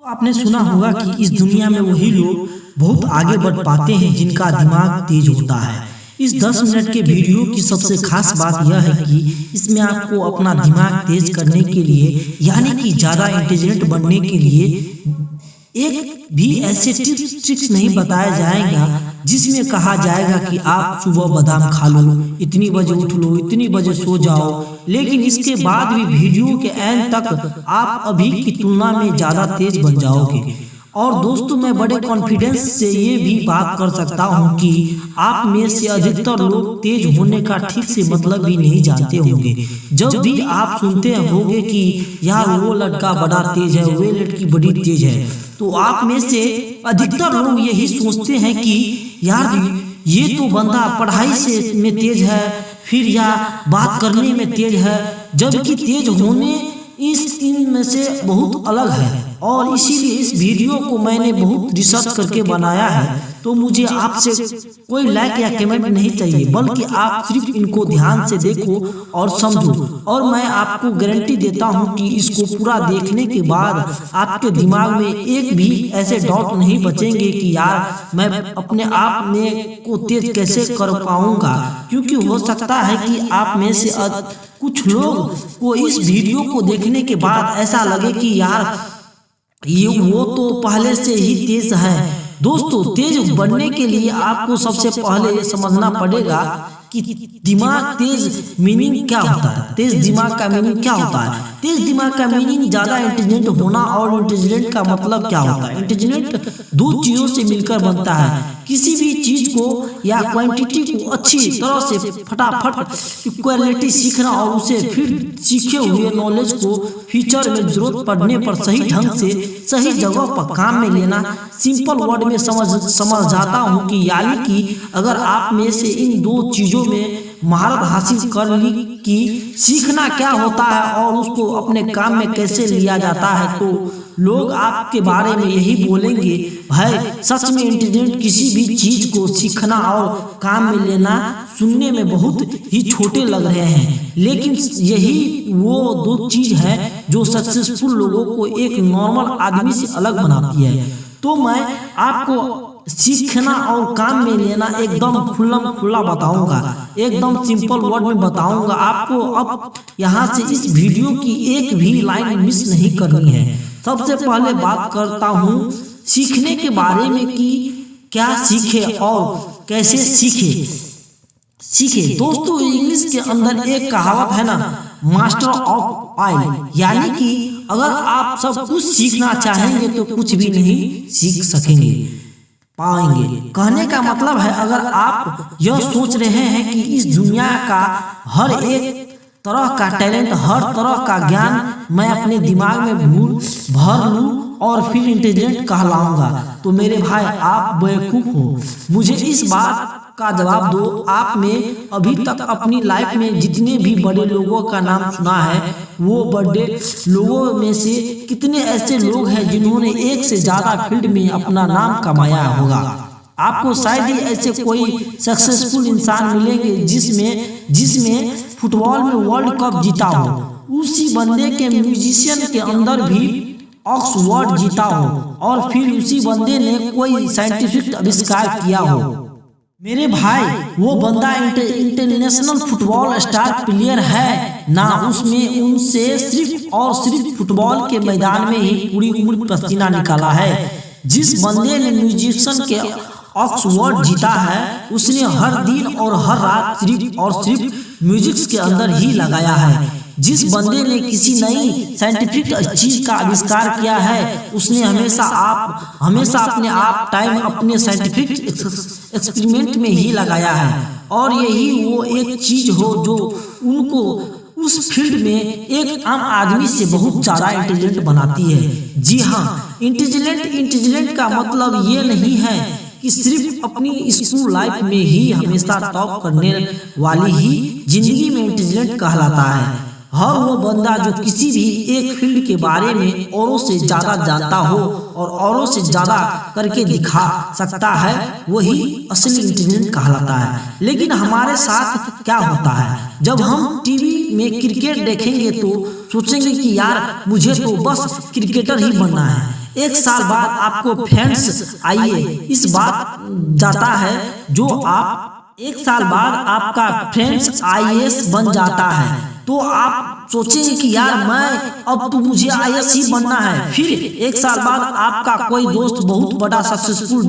आपने सुना होगा कि इस दुनिया में वही लोग बहुत आगे बढ़ पाते हैं जिनका दिमाग तेज होता है। इस 10 मिनट के वीडियो की सबसे खास बात यह है कि इसमें आपको अपना दिमाग तेज करने के लिए यानी कि ज़्यादा इंटेलिजेंट बनने के लिए एक भी ऐसे टिप्स ट्रिक्स नहीं बताया जाएगा जिसमें कहा जाएगा कि आप सुबह बादाम खा लो, इतनी बजे उठ लो, इतनी बजे सो जाओ। लेकिन इसके बाद भी वीडियो के एंड तक आप अभी की तुलना में ज़्यादा तेज बन जाओगे। और दोस्तों, मैं बड़े कॉन्फिडेंस से ये भी बात कर सकता हूँ कि आप में से अधिकतर लोग तेज होने का ठीक से मतलब भी नहीं जानते होंगे। जब भी आप सुनते होंगे कि यार वो लड़का बड़ा तेज है, वो लड़की बड़ी तेज है, तो आप में से अधिकतर लोग यही सोचते हैं कि यार ये तो बंदा पढ़ाई से में तेज है, फिर या बात करने में तेज है, जबकि तेज होने इस इन में से बहुत अलग है। और इसीलिए इस वीडियो को मैंने बहुत रिसर्च करके बनाया है। तो मुझे आपसे कोई लाइक या कमेंट नहीं चाहिए, बल्कि आप सिर्फ इनको ध्यान से देखो और समझो। और मैं आपको गारंटी देता हूं कि इसको पूरा देखने के बाद आपके दिमाग में एक भी ऐसे डाउट नहीं बचेंगे कि यार मैं अपने आप में को तेज कैसे कर पाऊंगा। क्योंकि हो सकता है कि आप में से कुछ लोग को इस वीडियो को देखने के बाद ऐसा लगे कि यार ये वो तो पहले से ही तेज है। दोस्तों, तेज बनने के लिए आपको सबसे पहले ये समझना पड़ेगा कि दिमाग तेज मीनिंग क्या होता है। तेज दिमाग का मीनिंग क्या होता है? तेज दिमाग का मीनिंग ज्यादा इंटेलिजेंट होना। और इंटेलिजेंट का मतलब क्या होता है? इंटेलिजेंट दो चीजों से मिलकर बनता है। किसी भी चीज को या क्वांटिटी को अच्छी तरह से फटाफट इक्वालिटी सीखना और उसे फिर सीखे हुए नॉलेज को फ्यूचर में जरूरत पड़ने पर सही ढंग से सही जगह पर काम में लेना। सिंपल वर्ड में समझ जाता हूँ कि यानी कि अगर आप में से इन दो चीजों में महारत हासिल कर ली कि सीखना क्या होता है और उसको अपने काम में कैसे लिया जाता है, तो लोग आपके बारे में यही बोलेंगे, भाई सच में इंटेलिजेंट किसी भी चीज को सीखना और काम में लेना सुनने में बहुत ही छोटे लग रहे हैं, लेकिन यही वो दो चीज है जो सक्सेसफुल लोगों को एक नॉर्मल आदमी से अलग बनाती है। तो मैं आपको सीखना और काम में लेना एकदम खुला बताऊंगा, एकदम सिंपल वर्ड में बताऊंगा। आपको अब यहाँ से इस वीडियो की एक भी लाइन मिस नहीं करनी है। सबसे पहले बात करता हूँ सीखने के बारे में कि क्या सीखे और कैसे सीखे। दोस्तों, इंग्लिश के अंदर एक कहावत है ना, मास्टर ऑफ ऑल, यानी कि अगर आप सब कुछ सीखना चाहेंगे तो कुछ भी नहीं सीख सकेंगे पाएंगे। कहने का मतलब है, अगर आप यह सोच रहे हैं कि इस दुनिया का हर एक तरह का टैलेंट, हर तरह का ज्ञान मैं अपने दिमाग में भर लूं और फिर इंटेलिजेंट कहलाऊंगा, तो मेरे भाई आप बेवकूफ हो। मुझे इस बात का जवाब दो, आप में अभी तक अपनी लाइफ में जितने भी बड़े लोगों का नाम सुना है, वो बड़े लोगों में से कितने ऐसे लोग हैं जिन्होंने एक से ज्यादा फील्ड में अपना नाम कमाया होगा। आपको शायद ही ऐसे कोई सक्सेसफुल इंसान मिलेंगे जिसमें फुटबॉल में वर्ल्ड कप जीता हो, उसी बंदे के म्यूजिशियन के अंदर भी ऑक्सफोर्ड जीता हो और फिर उसी बंदे ने कोई साइंटिफिक आविष्कार किया हो। मेरे भाई, वो बंदा इंटरनेशनल फुटबॉल स्टार प्लेयर है ना, उसमें उनसे सिर्फ और सिर्फ फुटबॉल के मैदान में ही पूरी उम्र पसीना निकाला है। जिस बंदे ने म्यूजिशियन के ऑक्सफोर्ड जीता है, उसने हर दिन और हर रात सिर्फ और सिर्फ म्यूजिक के अंदर ही लगाया है। जिस बंदे ने किसी नई साइंटिफिक चीज का आविष्कार किया है, उसने हमेशा अपने आप टाइम अपने साइंटिफिक एक्सपेरिमेंट में ही लगाया है। और यही वो एक चीज हो जो उनको उस फील्ड में एक आम आदमी से बहुत ज्यादा इंटेलिजेंट बनाती है। जी हाँ, इंटेलिजेंट का मतलब ये नहीं है कि सिर्फ अपनी स्कूल लाइफ में ही हमेशा टॉप करने वाली ही जिंदगी में इंटेलिजेंट कहलाता है। हर वो बंदा जो किसी भी एक फील्ड के बारे में औरों से ज्यादा जानता हो और औरों से ज्यादा करके दिखा सकता है, वही असली इंटेलिजेंट कहलाता है। लेकिन हमारे साथ क्या होता है, जब हम टीवी में क्रिकेट देखेंगे तो सोचेंगे कि यार मुझे तो बस क्रिकेटर ही बनना है, 1 साल बाद आपको फ्रेंड्स आइए इस बात जाता है, जो आप 1 साल बाद आपका फ्रेंड्स IAS बन जाता है, तो आप सोचेंगे कि यार मैं अब तो मुझे IAS ही बनना है। फिर 1 साल बाद आपका कोई दोस्त बहुत बड़ा सक्सेसफुल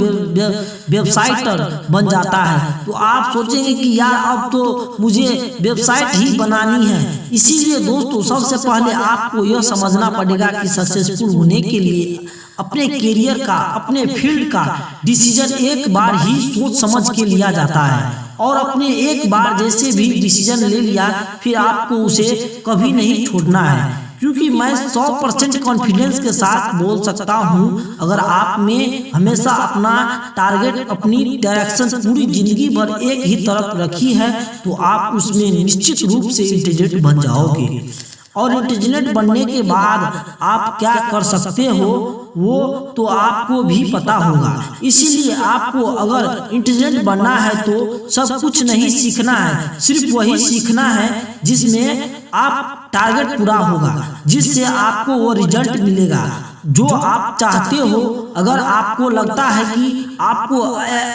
वेबसाइटर बन जाता है, तो आप सोचेंगे कि यार अब तो मुझे वेबसाइट ही बनानी है। इसीलिए दोस्तों सबसे पहले आपको यह समझना पड़ेगा कि सक्सेसफुल होने के लिए अपने करियर का, अपने फील्ड का डिसीजन एक बार ही सोच समझ के लिया जाता है, और अपने एक बार जैसे भी डिसीजन ले लिया फिर आपको उसे कभी नहीं छोड़ना है। क्योंकि मैं 100% कॉन्फिडेंस के साथ बोल सकता हूँ, अगर आप में हमेशा अपना टारगेट, अपनी डायरेक्शन पूरी जिंदगी भर एक ही तरफ रखी है, तो आप उसमें निश्चित रूप से इंटेलिजेंट बन जाओगे। और इंटेलिजेंट बनने के बाद आप क्या कर सकते हो वो तो आपको भी पता होगा। इसीलिए आपको अगर इंटेलिजेंट बनना है तो सब कुछ नहीं सीखना है, सिर्फ वही सीखना है जिसमें आप टारगेट पूरा होगा, जिससे आपको वो रिजल्ट मिलेगा जो आप चाहते हो। अगर आपको लगता है कि आपको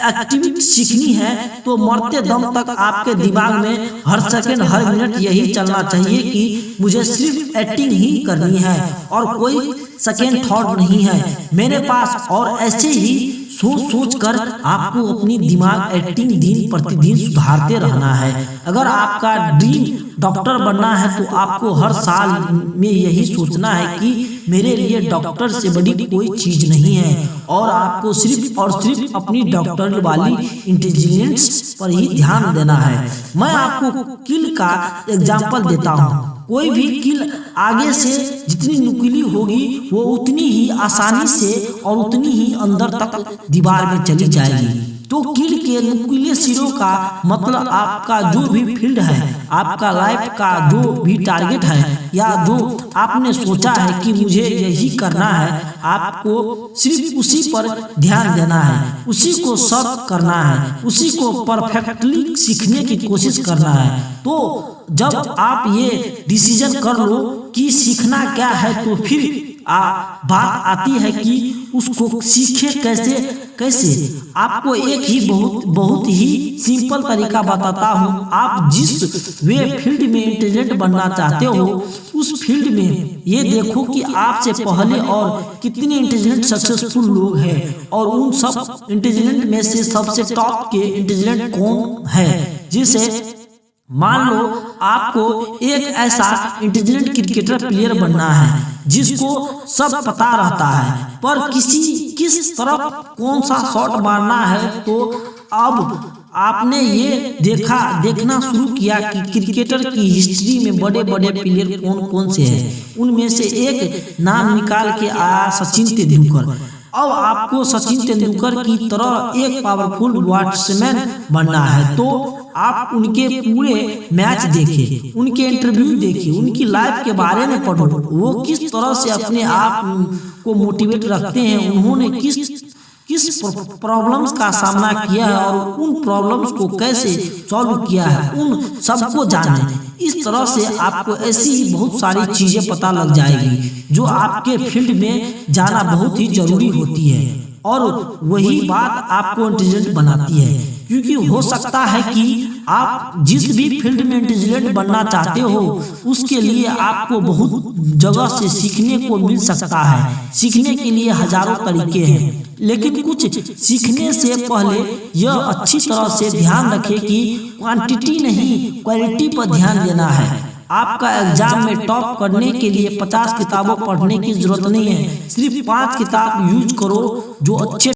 एक्टिविटी सीखनी है तो मरते दम तक आपके दिमाग में हर सेकंड हर मिनट यही चलना चाहिए कि मुझे सिर्फ एक्टिंग ही करनी है और कोई सेकंड थॉट नहीं है मेरे पास। और ऐसे ही सोच कर आपको अपनी दिमाग एक्टिंग दिन प्रतिदिन सुधारते रहना है। अगर आपका ड्रीम डॉक्टर बनना है तो आपको हर साल में यही सोचना है कि मेरे लिए डॉक्टर से बड़ी कोई चीज नहीं है, और आपको सिर्फ और सिर्फ अपनी डॉक्टर वाली इंटेलिजेंस पर ही ध्यान देना है। मैं आपको किल का एग्जांपल देता हूँ। कोई भी किल आगे से जितनी नुकीली होगी वो उतनी ही आसानी से और उतनी ही अंदर तक दीवार में चली जाएगी। तो किल के नुकीले सिरों का मतलब आपका जो भी फील्ड है, आपका लाइफ का जो भी टारगेट है, या जो आपने सोचा है कि मुझे यही करना है, आपको सिर्फ उसी पर ध्यान देना है, उसी को सर्च करना है, उसी को परफेक्टली सीखने की कोशिश करना है। तो जब आप ये डिसीजन कर लो कि सीखना क्या है, तो फिर बात आती है कि उसको सीखे कैसे। आपको एक ही बहुत ही सिंपल तरीका बताता हूँ। आप जिस वे फील्ड में इंटेलिजेंट बनना चाहते हो उस फील्ड में ये देखो कि आपसे पहले और कितने इंटेलिजेंट सक्सेसफुल लोग हैं, और उन सब इंटेलिजेंट में से सबसे टॉप के इंटेलिजेंट कौन है। जिसे मान लो आपको एक ऐसा इंटेलिजेंट क्रिकेटर प्लेयर बनना है जिसको सब पता रहता है, पर किस तरफ कौन सा शॉट मारना है, तो अब आपने ये देखना शुरू किया कि क्रिकेटर की हिस्ट्री में बड़े बड़े प्लेयर कौन कौन से हैं। उनमें से एक नाम निकाल के आया सचिन तेंदुलकर। अब आपको सचिन तेंदुलकर की तरह एक पावरफुल बैट्समैन बनना है, तो आप उनके पूरे मैच देखें, उनके इंटरव्यू देखिए, उनकी लाइफ के बारे में पढ़ो, वो किस तरह से अपने आप को मोटिवेट रखते हैं, उन्होंने किस प्रॉब्लम्स का सामना किया है और उन प्रॉब्लम्स को कैसे सॉल्व किया है, उन सबको जाने। इस तरह से आपको ऐसी बहुत सारी चीजें पता लग जाएगी जो आपके फील्ड में जाना बहुत ही जरूरी होती है, और वही बात आपको इंटेलिजेंट बनाती है। क्योंकि हो सकता है कि आप जिस भी फील्ड में इंटेलिजेंट बनना चाहते हो उसके लिए आपको बहुत जगह से सीखने को मिल सकता है। सीखने के लिए हजारों तरीके हैं, लेकिन कुछ सीखने से पहले यह अच्छी तरह से ध्यान रखें कि क्वांटिटी नहीं क्वालिटी पर ध्यान देना है। आपका एग्जाम में टॉप करने के लिए 50 किताबों पढ़ने की जरूरत नहीं है, सिर्फ 5 किताब यूज करो जो अच्छे